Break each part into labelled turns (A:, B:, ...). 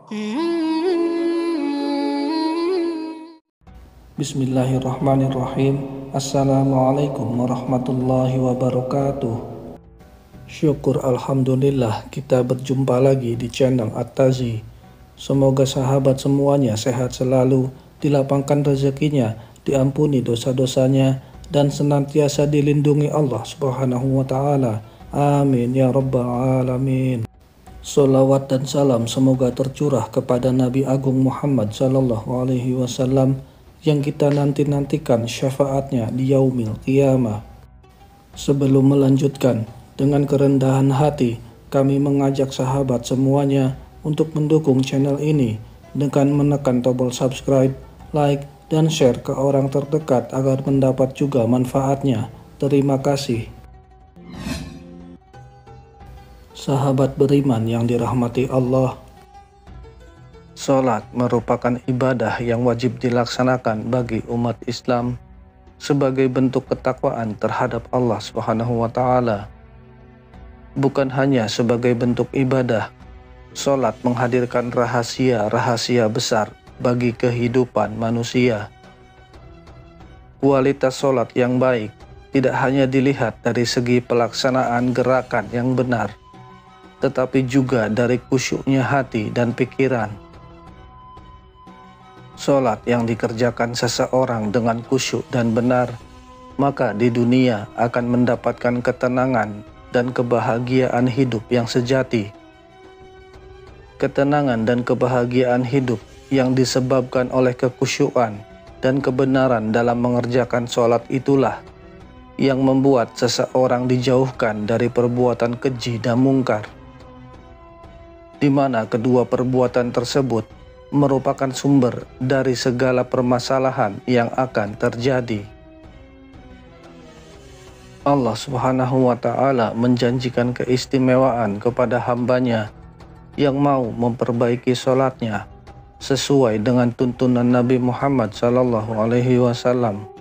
A: Bismillahirrahmanirrahim. Assalamualaikum warahmatullahi wabarakatuh. Syukur alhamdulillah kita berjumpa lagi di channel At-Tazi. Semoga sahabat semuanya sehat selalu, dilapangkan rezekinya, diampuni dosa-dosanya, dan senantiasa dilindungi Allah Subhanahu wa Ta'ala. Amin ya Rabbal Alamin. Salawat dan salam semoga tercurah kepada Nabi Agung Muhammad Sallallahu Alaihi Wasallam yang kita nanti-nantikan syafaatnya di yaumil qiyamah. Sebelum melanjutkan, dengan kerendahan hati kami mengajak sahabat semuanya untuk mendukung channel ini dengan menekan tombol subscribe, like, dan share ke orang terdekat agar mendapat juga manfaatnya. Terima kasih. Sahabat beriman yang dirahmati Allah, salat merupakan ibadah yang wajib dilaksanakan bagi umat Islam sebagai bentuk ketakwaan terhadap Allah Subhanahu wa Ta'ala. Bukan hanya sebagai bentuk ibadah, salat menghadirkan rahasia-rahasia besar bagi kehidupan manusia. Kualitas salat yang baik tidak hanya dilihat dari segi pelaksanaan gerakan yang benar, tetapi juga dari khusyuknya hati dan pikiran. Salat yang dikerjakan seseorang dengan khusyuk dan benar, maka di dunia akan mendapatkan ketenangan dan kebahagiaan hidup yang sejati. Ketenangan dan kebahagiaan hidup yang disebabkan oleh kekhusyukan dan kebenaran dalam mengerjakan salat itulah yang membuat seseorang dijauhkan dari perbuatan keji dan mungkar, di mana kedua perbuatan tersebut merupakan sumber dari segala permasalahan yang akan terjadi. Allah Subhanahu wa Ta'ala menjanjikan keistimewaan kepada hambanya yang mau memperbaiki salatnya sesuai dengan tuntunan Nabi Muhammad Sallallahu Alaihi Wasallam.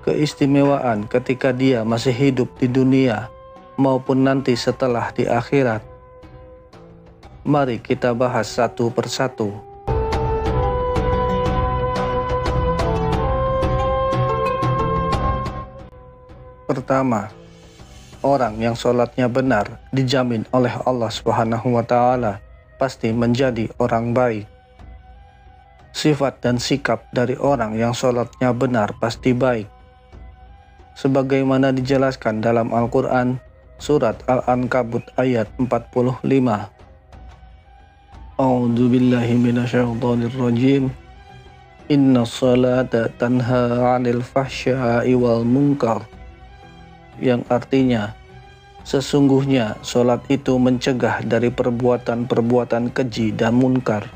A: Keistimewaan ketika dia masih hidup di dunia maupun nanti setelah di akhirat. Mari kita bahas satu persatu. Pertama, orang yang sholatnya benar dijamin oleh Allah Subhanahu wa Ta'ala pasti menjadi orang baik. Sifat dan sikap dari orang yang sholatnya benar pasti baik, sebagaimana dijelaskan dalam Al-Quran surat Al-Ankabut ayat 45. A'udzu billahi minasyaitonir rajim. Innas salata tanha 'anil fahsya'i wal munkar. Yang artinya, sesungguhnya salat itu mencegah dari perbuatan-perbuatan keji dan munkar.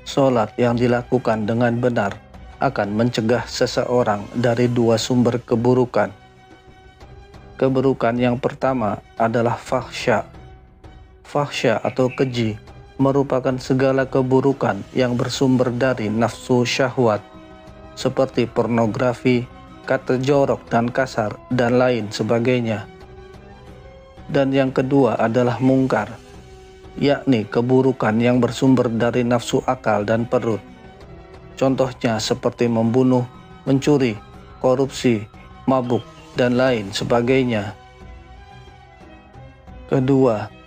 A: Salat yang dilakukan dengan benar akan mencegah seseorang dari dua sumber keburukan. Keburukan yang pertama adalah fahsya. Fahsya atau keji merupakan segala keburukan yang bersumber dari nafsu syahwat, seperti pornografi, kata jorok dan kasar, dan lain sebagainya. Dan yang kedua adalah mungkar, yakni keburukan yang bersumber dari nafsu akal dan perut. Contohnya seperti membunuh, mencuri, korupsi, mabuk, dan lain sebagainya. Kedua,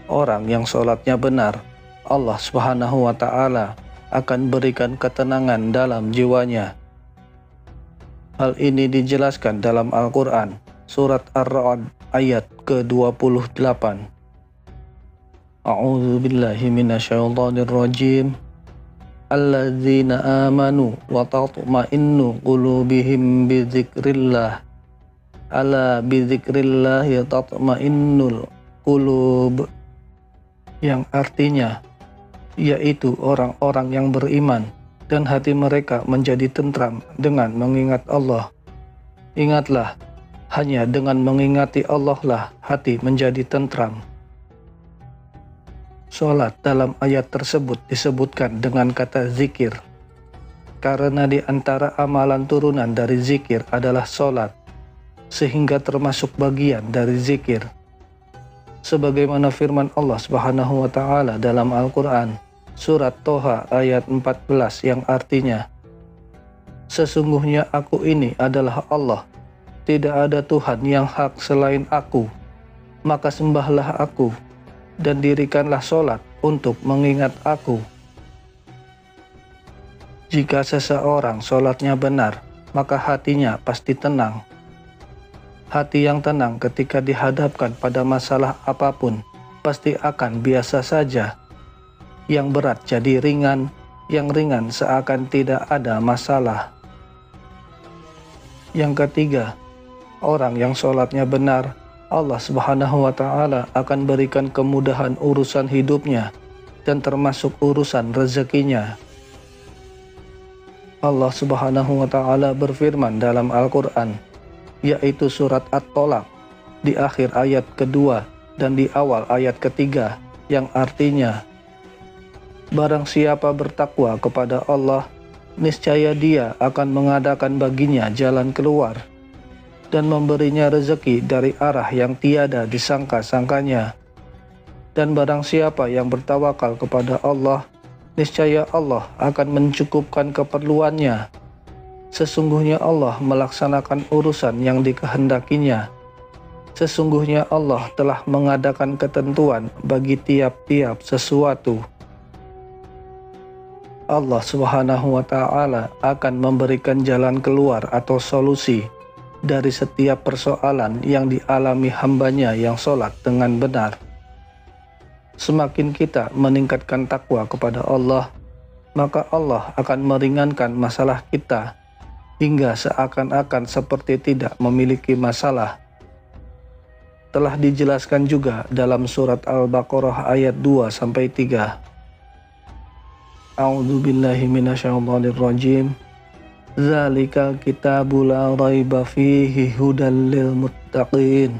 A: orang yang sholatnya benar, Allah Subhanahu wa Ta'ala akan berikan ketenangan dalam jiwanya. Hal ini dijelaskan dalam Al-Quran surat Ar-Ra'd ayat ke-28. A'udzu billahi minasyaitonir rajim. Alladzina amanu wa tatma'innu qulubihim bi dzikrillah. Ala bi dzikrillah tatma'innul qulub. Yang artinya, yaitu orang-orang yang beriman dan hati mereka menjadi tentram dengan mengingat Allah. Ingatlah, hanya dengan mengingati Allah lah hati menjadi tentram. Salat dalam ayat tersebut disebutkan dengan kata zikir, karena di antara amalan turunan dari zikir adalah salat, sehingga termasuk bagian dari zikir. Sebagaimana firman Allah Subhanahu wa taala dalam Al-Qur'an surat Toha ayat 14 yang artinya, "Sesungguhnya aku ini adalah Allah, tidak ada Tuhan yang hak selain aku, maka sembahlah aku dan dirikanlah sholat untuk mengingat aku." Jika seseorang sholatnya benar, maka hatinya pasti tenang. Hati yang tenang ketika dihadapkan pada masalah apapun pasti akan biasa saja. Yang berat jadi ringan, yang ringan seakan tidak ada masalah. Yang ketiga, orang yang sholatnya benar, Allah Subhanahu wa taala akan berikan kemudahan urusan hidupnya dan termasuk urusan rezekinya. Allah Subhanahu wa taala berfirman dalam Al-Qur'an, yaitu surat At-Tolaq di akhir ayat kedua dan di awal ayat ketiga, yang artinya, barang siapa bertakwa kepada Allah, niscaya Dia akan mengadakan baginya jalan keluar dan memberinya rezeki dari arah yang tiada disangka-sangkanya. Dan barang siapa yang bertawakal kepada Allah, niscaya Allah akan mencukupkan keperluannya. Sesungguhnya Allah melaksanakan urusan yang dikehendakinya. Sesungguhnya Allah telah mengadakan ketentuan bagi tiap-tiap sesuatu. Allah Subhanahu wa taala akan memberikan jalan keluar atau solusi dari setiap persoalan yang dialami hambanya yang sholat dengan benar. Semakin kita meningkatkan takwa kepada Allah, maka Allah akan meringankan masalah kita hingga seakan-akan seperti tidak memiliki masalah. Telah dijelaskan juga dalam surat Al-Baqarah ayat 2-3. A'udzu billahi minasyaitonir rajim. Dzalikal kitabu la raiba fihi hudal lil muttaqin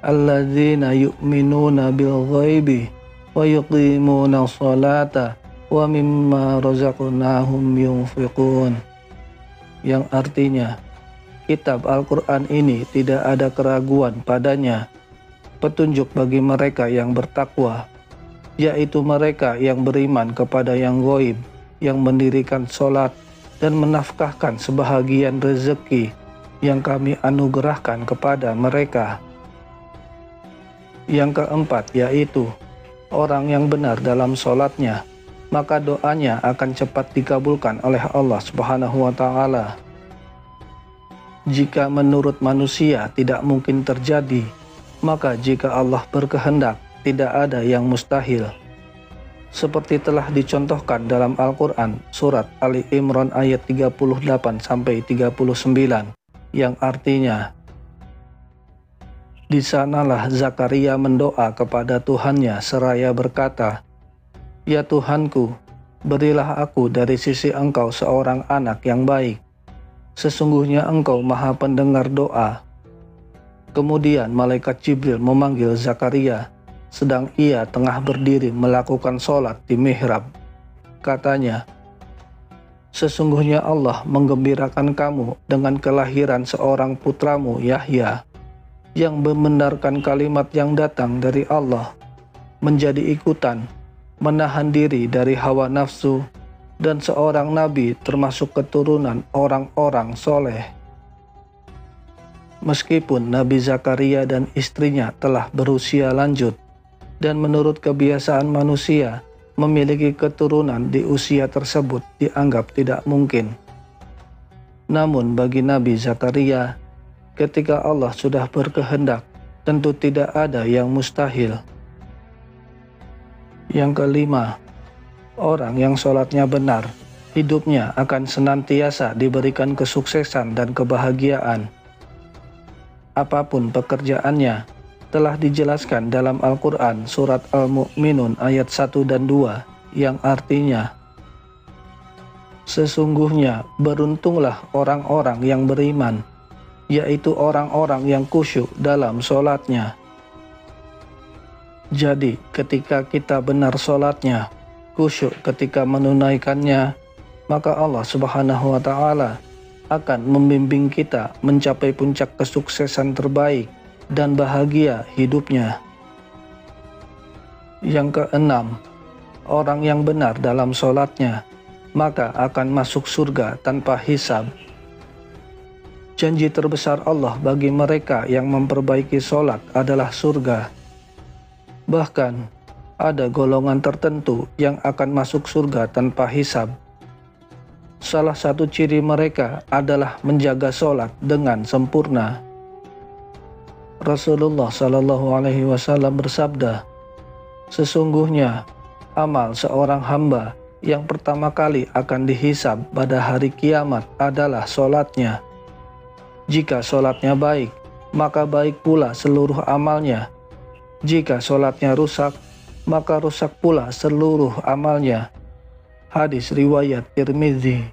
A: alladzina yu'minuna bil ghaibi wa yuqimuna sholata wa mimma razaqnahum yunfiqun. Yang artinya, kitab Al-Quran ini tidak ada keraguan padanya, petunjuk bagi mereka yang bertakwa, yaitu mereka yang beriman kepada yang gaib, yang mendirikan sholat dan menafkahkan sebahagian rezeki yang kami anugerahkan kepada mereka. Yang keempat yaitu orang yang benar dalam sholatnya, maka doanya akan cepat dikabulkan oleh Allah Subhanahu wa taala. Jika menurut manusia tidak mungkin terjadi, maka jika Allah berkehendak, tidak ada yang mustahil. Seperti telah dicontohkan dalam Al-Quran surat Ali Imran ayat 38-39, yang artinya, di sanalah Zakaria mendoa kepada Tuhannya seraya berkata, "Ya Tuhanku, berilah aku dari sisi Engkau seorang anak yang baik. Sesungguhnya Engkau Maha Pendengar doa." Kemudian malaikat Jibril memanggil Zakaria sedang ia tengah berdiri melakukan sholat di mihrab. Katanya, "Sesungguhnya Allah menggembirakan kamu dengan kelahiran seorang putramu Yahya, yang membenarkan kalimat yang datang dari Allah, menjadi ikutan, menahan diri dari hawa nafsu, dan seorang nabi termasuk keturunan orang-orang soleh." Meskipun Nabi Zakaria dan istrinya telah berusia lanjut, dan menurut kebiasaan manusia, memiliki keturunan di usia tersebut dianggap tidak mungkin. Namun bagi Nabi Zakaria, ketika Allah sudah berkehendak, tentu tidak ada yang mustahil. Yang kelima, orang yang sholatnya benar, hidupnya akan senantiasa diberikan kesuksesan dan kebahagiaan. Apapun pekerjaannya, telah dijelaskan dalam Al-Quran surat Al-Mu'minun ayat 1 dan 2, yang artinya, sesungguhnya beruntunglah orang-orang yang beriman, yaitu orang-orang yang khusyuk dalam sholatnya. Jadi ketika kita benar sholatnya, khusyuk ketika menunaikannya, maka Allah Subhanahu wa taala akan membimbing kita mencapai puncak kesuksesan terbaik dan bahagia hidupnya. Yang keenam, orang yang benar dalam sholatnya, maka akan masuk surga tanpa hisab. Janji terbesar Allah bagi mereka yang memperbaiki sholat adalah surga. Bahkan, ada golongan tertentu yang akan masuk surga tanpa hisab. Salah satu ciri mereka adalah menjaga sholat dengan sempurna. Rasulullah SAW bersabda, "Sesungguhnya amal seorang hamba yang pertama kali akan dihisab pada hari kiamat adalah sholatnya. Jika sholatnya baik, maka baik pula seluruh amalnya. Jika sholatnya rusak, maka rusak pula seluruh amalnya." Hadis riwayat Tirmidzi.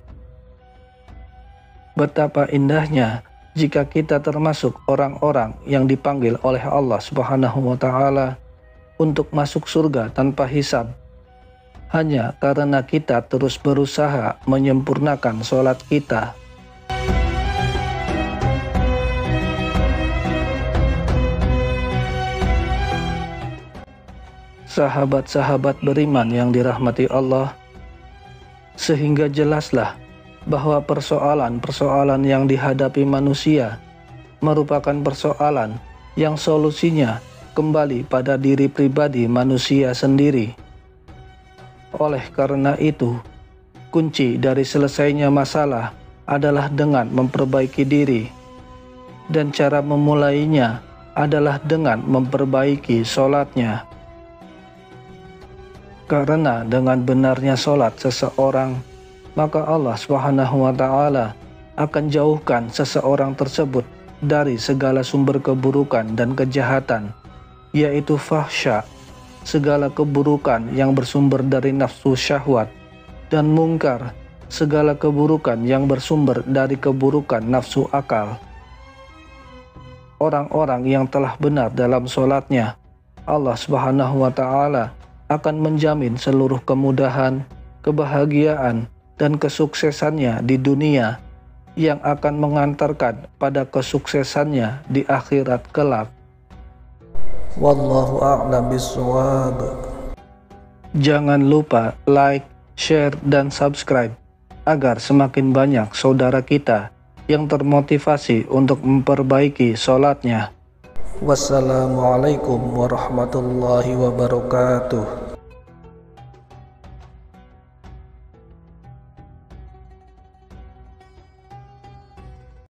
A: Betapa indahnya jika kita termasuk orang-orang yang dipanggil oleh Allah Subhanahu wa Ta'ala untuk masuk surga tanpa hisab, hanya karena kita terus berusaha menyempurnakan sholat kita. Sahabat-sahabat beriman yang dirahmati Allah, sehingga jelaslah bahwa persoalan-persoalan yang dihadapi manusia merupakan persoalan yang solusinya kembali pada diri pribadi manusia sendiri. Oleh karena itu, kunci dari selesainya masalah adalah dengan memperbaiki diri, dan cara memulainya adalah dengan memperbaiki sholatnya. Karena dengan benarnya sholat seseorang, maka Allah Subhanahu wa Ta'ala akan jauhkan seseorang tersebut dari segala sumber keburukan dan kejahatan, yaitu fahsya, segala keburukan yang bersumber dari nafsu syahwat, dan mungkar, segala keburukan yang bersumber dari keburukan nafsu akal. Orang-orang yang telah benar dalam sholatnya, Allah Subhanahu wa Ta'ala akan menjamin seluruh kemudahan, kebahagiaan, dan kesuksesannya di dunia yang akan mengantarkan pada kesuksesannya di akhirat kelak. Wallahu a'lam bishawab. Jangan lupa like, share, dan subscribe agar semakin banyak saudara kita yang termotivasi untuk memperbaiki sholatnya. Wassalamualaikum warahmatullahi wabarakatuh.